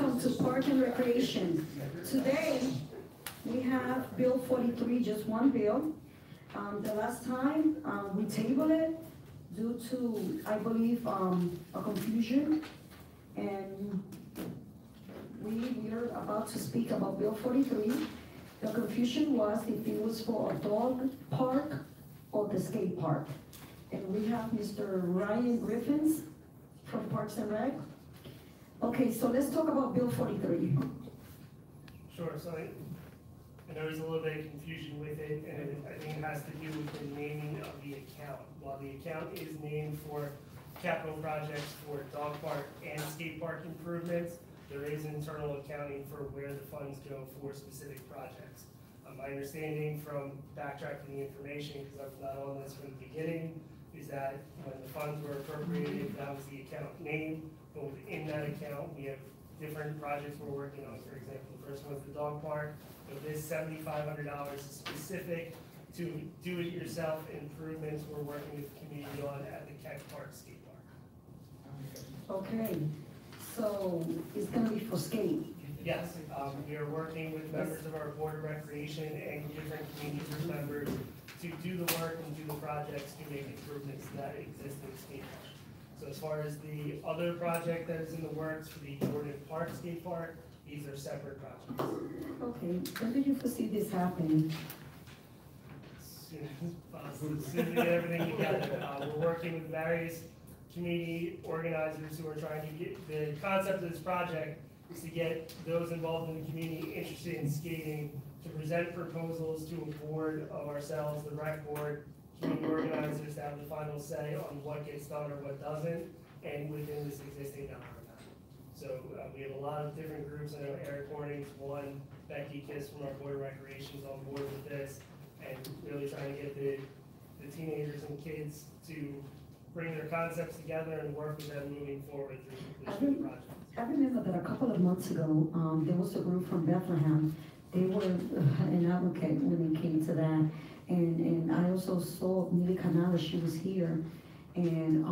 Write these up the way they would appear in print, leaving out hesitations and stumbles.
welcome to Park and Recreation. Today, we have Bill 43, just one bill. The last time, we tabled it due to, I believe, a confusion. And we are about to speak about Bill 43. The confusion was if it was for a dog park or the skate park. And we have Mr. Ryan Griffins from Parks and Rec. Okay, so let's talk about Bill 43. Sure, so I know there's a little bit of confusion with it, and I think it has to do with the naming of the account. While the account is named for capital projects for dog park and skate park improvements, there is internal accounting for where the funds go for specific projects. My understanding from backtracking the information, because I was not on this from the beginning, is that when the funds were appropriated, that was the account name. But within that account, we have different projects we're working on. For example, the first one's the dog park. So this $7,500 is specific to do-it-yourself improvements we're working with the community on at the Keck Park Skate Park. Okay, so it's gonna be for skate. Yes, we are working with members of our Board of Recreation and different community group members to do the work and do the projects to make improvements to that existing skate park. So as far as the other project that is in the works for the Jordan Park Skate Park, these are separate projects. Okay, when do you foresee this happening? As soon as possible, as soon as we get everything together. We're working with various community organizers who are trying to get, the concept of this project is to get those involved in the community interested in skating to present proposals to a board of ourselves, the rec board, community organizers to have the final say on what gets done or what doesn't, and within this existing dollar amount. So we have a lot of different groups. I know Eric Horning's one, Becky Kiss from our Board of Recreation's on board with this, and really trying to get the teenagers and kids to bring their concepts together and work with them moving forward through the completion of the project. I remember that a couple of months ago, there was a group from Bethlehem. They were an advocate when it came to that. And I also saw Millie Canala, she was here. And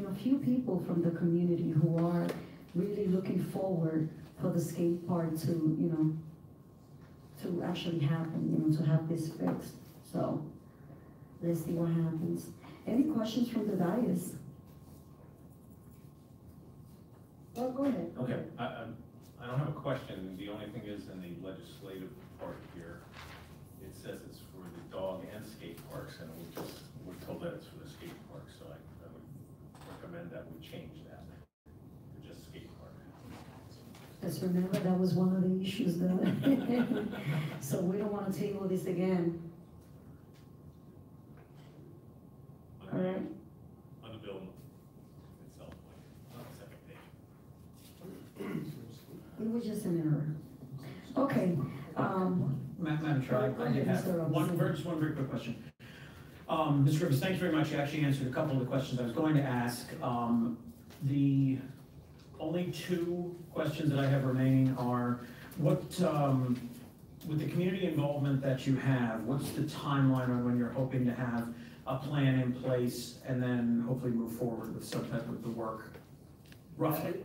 a few people from the community who are really looking forward for the skate park to, to actually happen, to have this fixed. So let's see what happens. Any questions from the dais? Oh, go ahead. Okay, I don't have a question. The only thing is in the legislative part here, it says it's for the dog and skate parks, and we're told that it's for the skate park, so I would recommend that we change that to just skate park. Just remember that was one of the issues that, so we don't want to table this again. All right. On the bill itself, on the second page. It was just an error. Okay. Madam Chair, I did have just one very quick question. Ms. Rivers, thanks very much. You actually answered a couple of the questions I was going to ask. The only two questions that I have remaining are, what, with the community involvement that you have, what's the timeline on when you're hoping to have a plan in place and then hopefully move forward with some type of the work, roughly?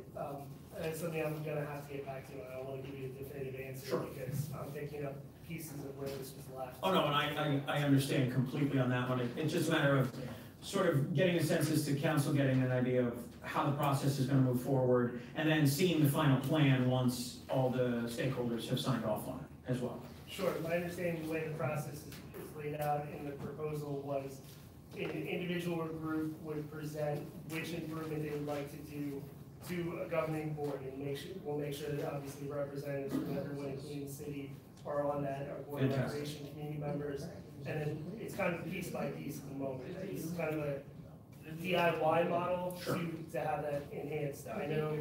That's something I'm gonna have to get back to you on. I don't wanna give you a definitive answer. Sure. Because I'm picking up pieces of where this was left. Oh, no, and I understand completely on that one. It's just a matter of sort of getting a sense as to council getting an idea of how the process is gonna move forward, and then seeing the final plan once all the stakeholders have signed off on it as well. Sure, my understanding of the way the process is laid out in the proposal was an individual or group would present which improvement they would like to do to a governing board, and we'll make sure that obviously representatives from everyone, including the city, are on that, our board of recreation community members. And then it's kind of piece by piece at the moment. It's kind of a DIY model to have that enhanced. I know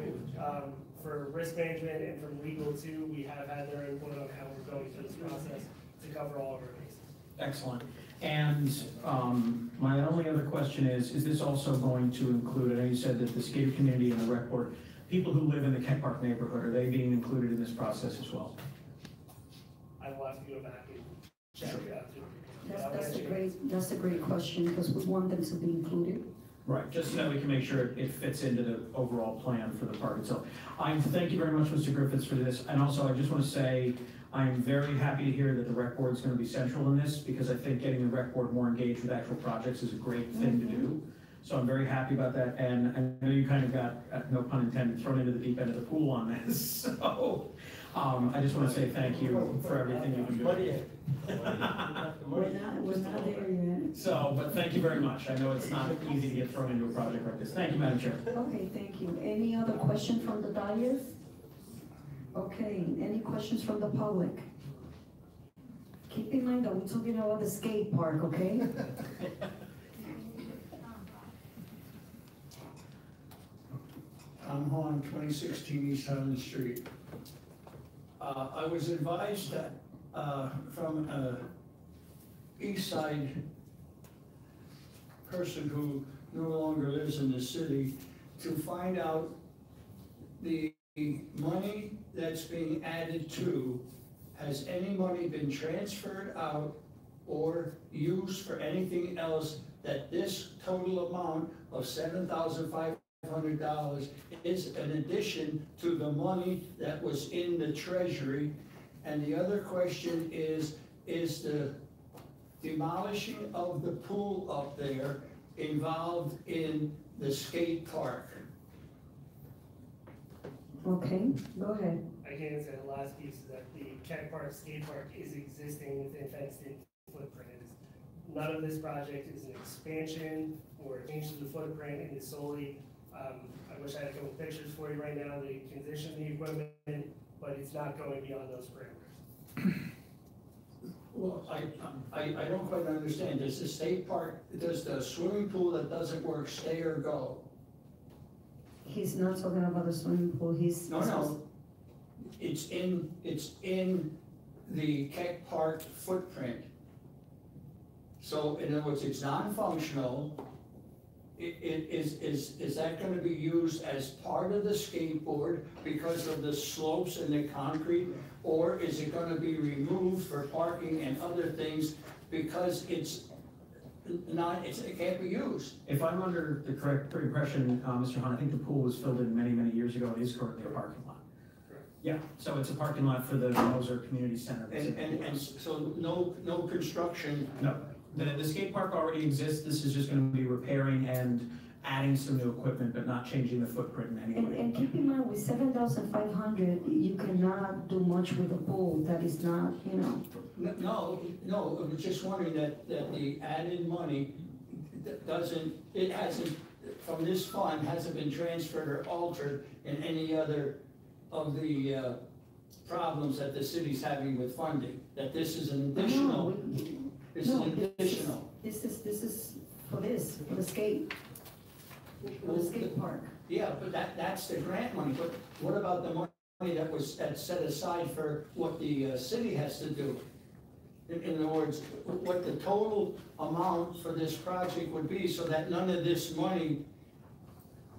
for risk management and from legal too, we have had their input on how we're going through this process to cover all of our bases. Excellent. And my only other question is this also going to include, I know you said that the skate community and the rec board, people who live in the Keck Park neighborhood, are they being included in this process as well? I will have to go back and check it out too. That's a great question, because we want them to be included. Right, just so that we can make sure it fits into the overall plan for the park itself. I thank you very much, Mr. Griffiths, for this, and also I just want to say, I'm very happy to hear that the rec board is going to be central in this, because I think getting the rec board more engaged with actual projects is a great thing to do. So I'm very happy about that, and I know you kind of got, no pun intended, thrown into the deep end of the pool on this, so, I just want to say thank you for everything you've been doing. We're not there yet. So, but thank you very much. I know it's not easy to get thrown into a project like this. Thank you, Madam Chair. Okay, thank you. Any other question from the dais? Okay, any questions from the public? Keep in mind that we're talking about the skate park, okay? I'm on 2016 East Highland Street. I was advised that, from a east side person who no longer lives in the city, to find out the money that's being added to, has any money been transferred out or used for anything else, that this total amount of $7,500 is an addition to the money that was in the treasury? And the other question is the demolishing of the pool up there involved in the skate park? Okay, go ahead. I can answer the last piece, is that the Kent Park skate park is existing within fenced-in footprint. None of this project is an expansion or a change to the footprint. It is solely, I wish I had a couple pictures for you right now, the condition of the equipment, but it's not going beyond those parameters. Well, I don't quite understand. Does the state park, does the swimming pool that doesn't work stay or go? He's not talking about the swimming pool, he's. No. It's in the Keck Park footprint. So in other words, it's non-functional. Is that gonna be used as part of the skateboard because of the slopes and the concrete? Or is it gonna be removed for parking and other things because it can't be used? If I'm under the correct impression, Mr. Hahn, I think the pool was filled in many, many years ago. It is currently a parking lot. Yeah, so it's a parking lot for the Moser Community Center. And so no construction? No, the skate park already exists. This is just gonna be repairing and adding some new equipment, but not changing the footprint in any way. And keep in mind, with 7,500, you cannot do much with a pool that is not, you know. No, I was just wondering that the added money from this fund, hasn't been transferred or altered in any other of the problems that the city's having with funding, that this is an additional, this is an additional. This is for the skate park. Yeah, but that's the grant money, but what about the money that's set aside for what the city has to do? In other words, what the total amount for this project would be, so that none of this money.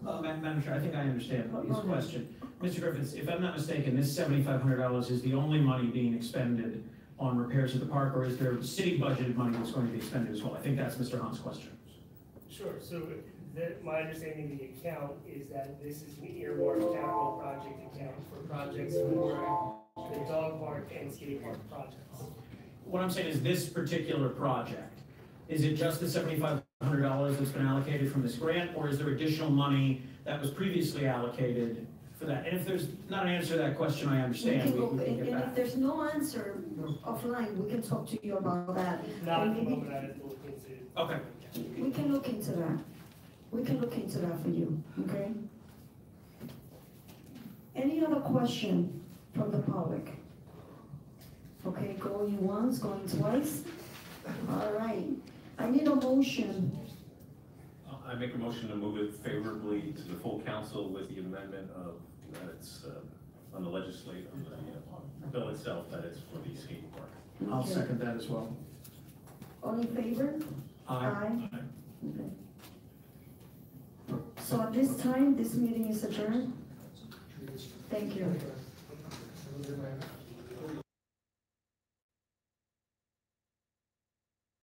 Madam Chair, I think I understand his question. Mr. Griffiths, if I'm not mistaken, this $7,500 is the only money being expended on repairs of the park, or is there city budgeted money that's going to be expended as well? I think that's Mr. Hahn's question. Sure, so my understanding of the account is that this is an earmarked capital project account for projects for the dog park and skate park projects. What I'm saying is this particular project, is it just the $7,500 that's been allocated from this grant, or is there additional money that was previously allocated for that? And if there's not an answer to that question, I understand. We can get And back. if there's no answer offline, we can talk to you about that. Not And at the maybe moment, I have to look into. Okay. we can look into that. We can look into that for you, okay? Any other question from the public? Okay, going once, going twice? All right, I need a motion. I make a motion to move it favorably to the full council with the amendment of, that it's, on the legislative, on the bill itself, that it's for the skate park. I'll Okay. second that as well. All in favor? Aye. Okay. So at this time, this meeting is adjourned. Thank you.